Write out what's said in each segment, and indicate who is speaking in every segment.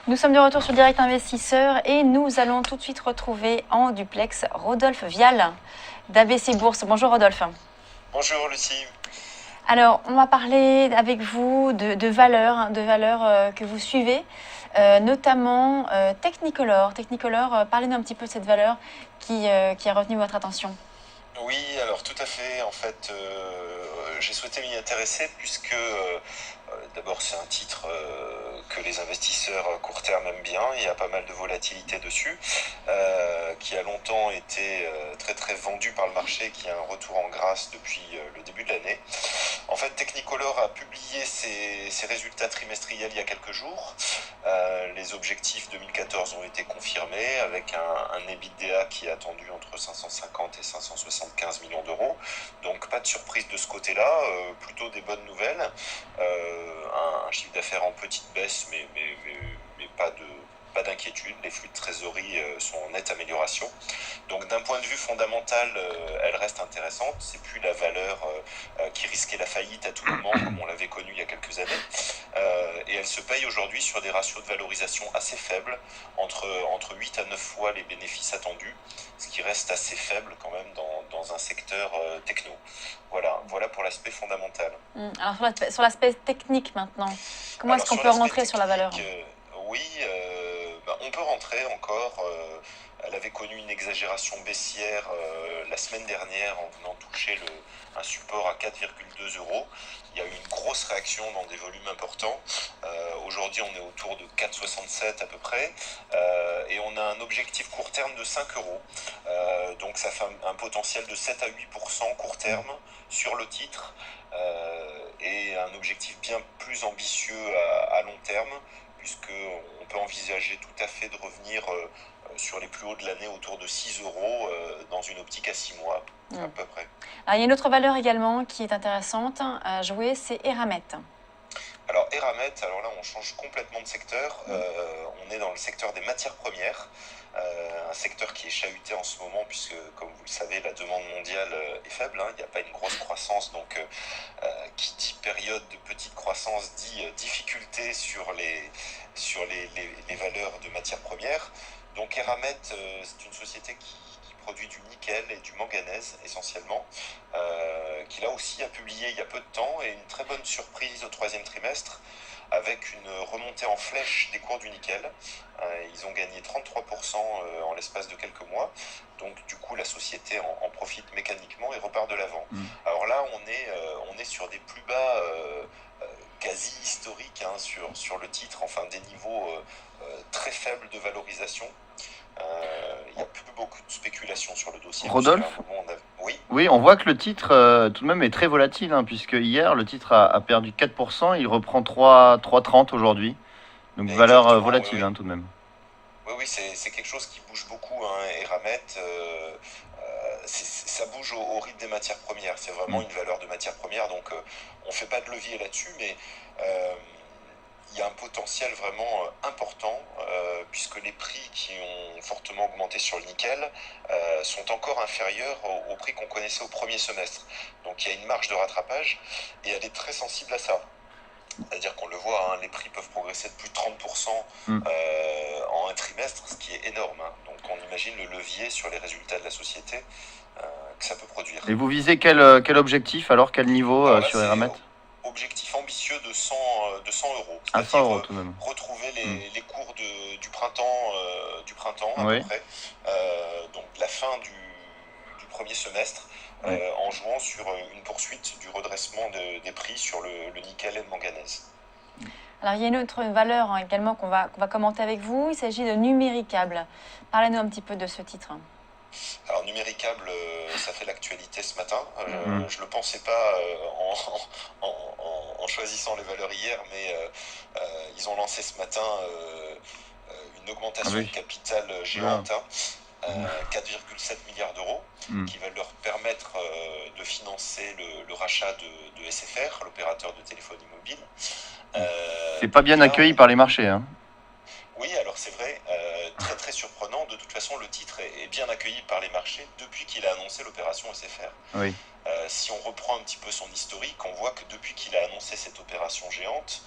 Speaker 1: Nous sommes de retour sur Direct Investisseur et nous allons tout de suite retrouver en duplex Rodolphe Vial d'ABC Bourse. Bonjour Rodolphe.
Speaker 2: Bonjour Lucie.
Speaker 1: Alors, on va parler avec vous de valeurs que vous suivez, notamment Technicolor. Technicolor, parlez-nous un petit peu de cette valeur qui a retenu votre attention.
Speaker 2: Oui, alors tout à fait. En fait, j'ai souhaité m'y intéresser puisque d'abord c'est un titre que les investisseurs court terme aiment bien. Il y a pas mal de volatilité dessus, qui a longtemps été très très vendu par le marché, qui a un retour en grâce depuis le début de l'année. En fait, Technicolor a publié ses résultats trimestriels il y a quelques jours. Les objectifs 2014 ont été confirmés avec un EBITDA qui est attendu entre 550 et 575 millions d'euros. Donc pas de surprise de ce côté-là, plutôt des bonnes nouvelles. Un chiffre d'affaires en petite baisse, mais pas d'inquiétude. Les flux de trésorerie sont en nette amélioration. Donc d'un point de vue fondamental, elle reste intéressante. C'est plus la valeur qui risquait la faillite à tout moment, comme on l'avait connu il y a quelques années. Et elle se paye aujourd'hui sur des ratios de valorisation assez faibles, entre 8 à 9 fois les bénéfices attendus, ce qui reste assez faible quand même dans un secteur techno. Voilà pour l'aspect fondamental.
Speaker 1: Alors sur l'aspect technique maintenant, comment est-ce qu'on peut rentrer sur la valeur?
Speaker 2: Oui, on peut rentrer encore. Elle avait connu une exagération baissière la semaine dernière en venant toucher un support à 4,2 euros. Il y a eu une grosse réaction dans des volumes importants. Aujourd'hui, on est autour de 4,67 à peu près. Et on a un objectif court terme de 5 euros. Donc ça fait un potentiel de 7 à 8% court terme sur le titre. Et un objectif bien plus ambitieux à long terme, puisqu'on peut envisager tout à fait de revenir sur les plus hauts de l'année autour de 6 euros dans une optique à 6 mois à peu près.
Speaker 1: Alors, il y a une autre valeur également qui est intéressante à jouer, c'est Eramet.
Speaker 2: Alors Eramet, alors là on change complètement de secteur, on est dans le secteur des matières premières, un secteur qui est chahuté en ce moment puisque comme vous le savez la demande mondiale est faible, il n'y a pas une grosse croissance, donc qui dit période de petite croissance dit difficulté sur les valeurs de matières premières. Donc Eramet c'est une société qui produit du nickel et du manganèse essentiellement, qui là aussi a publié il y a peu de temps et une très bonne surprise au troisième trimestre avec une remontée en flèche des cours du nickel. Ils ont gagné 33% en l'espace de quelques mois, donc du coup la société en profite mécaniquement et repart de l'avant. Alors là on est sur des plus bas quasi historiques sur le titre, enfin des niveaux très faibles de valorisation. Il n'y a plus beaucoup de spéculation sur le dossier.
Speaker 3: Rodolphe,
Speaker 2: oui,
Speaker 3: on voit que le titre tout de même est très volatile, puisque hier le titre a perdu 4%, il reprend 3,30 aujourd'hui. Donc valeur volatile tout de même.
Speaker 2: Oui, c'est quelque chose qui bouge beaucoup. Eramet, ça bouge au rythme des matières premières. C'est vraiment une valeur de matières premières, donc on ne fait pas de levier là-dessus, mais il y a un potentiel vraiment important puisque les prix qui ont fortement augmenté sur le nickel sont encore inférieurs au prix qu'on connaissait au premier semestre. Donc il y a une marge de rattrapage et elle est très sensible à ça. C'est-à-dire qu'on le voit, les prix peuvent progresser de plus de 30% en un trimestre, ce qui est énorme. Donc on imagine le levier sur les résultats de la société que ça peut produire.
Speaker 3: Et vous visez quel objectif alors, quel niveau sur Eramet?
Speaker 2: Objectif ambitieux de 100 euros.
Speaker 3: À 100 euros tout de même.
Speaker 2: Retrouver les cours du printemps à peu près. Donc la fin du premier semestre, en jouant sur une poursuite du redressement des prix sur le nickel et le manganèse.
Speaker 1: Alors il y a une autre valeur également qu'on va commenter avec vous, il s'agit de Numéricable. Parlez-nous un petit peu de ce titre.
Speaker 2: Alors Numéricable, ça fait l'actualité ce matin. Je ne le pensais pas en choisissant les valeurs hier, mais ils ont lancé ce matin une augmentation de capital géante, 4,7 milliards d'euros, qui va leur permettre de financer le rachat de SFR, l'opérateur de téléphonie mobile.
Speaker 3: C'est pas bien accueilli par les marchés.
Speaker 2: Oui, alors c'est vrai, très très surprenant. De toute façon, le titre est bien accueilli par les marchés depuis qu'il a annoncé l'opération SFR.
Speaker 3: Oui.
Speaker 2: Si on reprend un petit peu son historique, on voit que depuis qu'il a annoncé cette opération géante,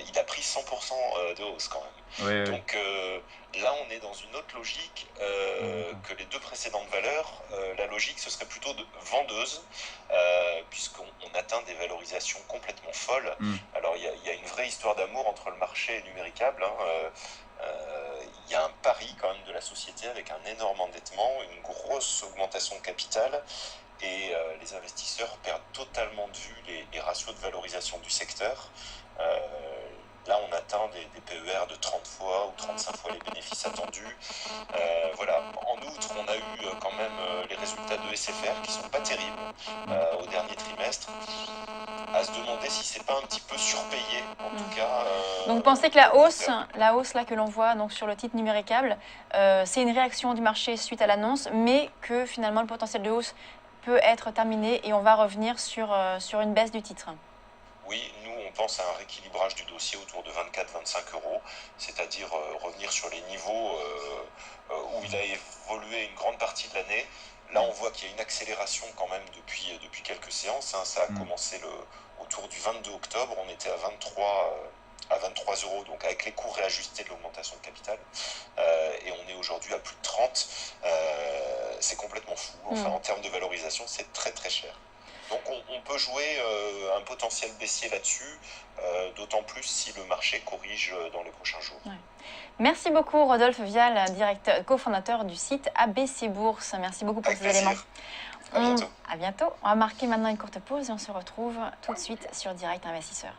Speaker 2: il a pris 100% de hausse quand même.
Speaker 3: Oui, oui.
Speaker 2: Donc là, on est dans une autre logique que les deux précédentes valeurs. La logique, ce serait plutôt de vendeuse, puisqu'on atteint des valorisations complètement folles. Alors, il y a une vraie histoire d'amour entre le marché et Numéricable. Il y a un pari quand même de la société avec un énorme endettement, une grosse augmentation de capital, et les investisseurs perdent totalement de vue les ratios de valorisation du secteur. Là, on atteint des PER de 30 fois ou 35 fois les bénéfices attendus. Voilà. En outre, on a eu quand même les résultats de SFR qui sont pas terribles au dernier trimestre. À se demander si c'est pas un petit peu surpayé, en tout cas.
Speaker 1: Donc vous pensez que la hausse là que l'on voit donc sur le titre Numéricable, c'est une réaction du marché suite à l'annonce, mais que finalement le potentiel de hausse peut être terminé et on va revenir sur une baisse du titre.
Speaker 2: Oui, nous on pense à un rééquilibrage du dossier autour de 24-25 euros, c'est-à-dire revenir sur les niveaux où il a évolué une grande partie de l'année. Là, on voit qu'il y a une accélération quand même depuis quelques séances. Ça a commencé autour du 22 octobre, on était à 23 euros, donc avec les coûts réajustés de l'augmentation de capital. Et on est aujourd'hui à plus de 30. C'est complètement fou. Enfin, en termes de valorisation, c'est très très cher. Donc on peut jouer un potentiel baissier là-dessus, d'autant plus si le marché corrige dans les prochains jours.
Speaker 1: Ouais. Merci beaucoup Rodolphe Vial, directeur, cofondateur du site ABC Bourse. Merci beaucoup pour ces éléments.
Speaker 2: À bientôt.
Speaker 1: À bientôt. On va marquer maintenant une courte pause et on se retrouve tout de suite sur Direct Investisseur.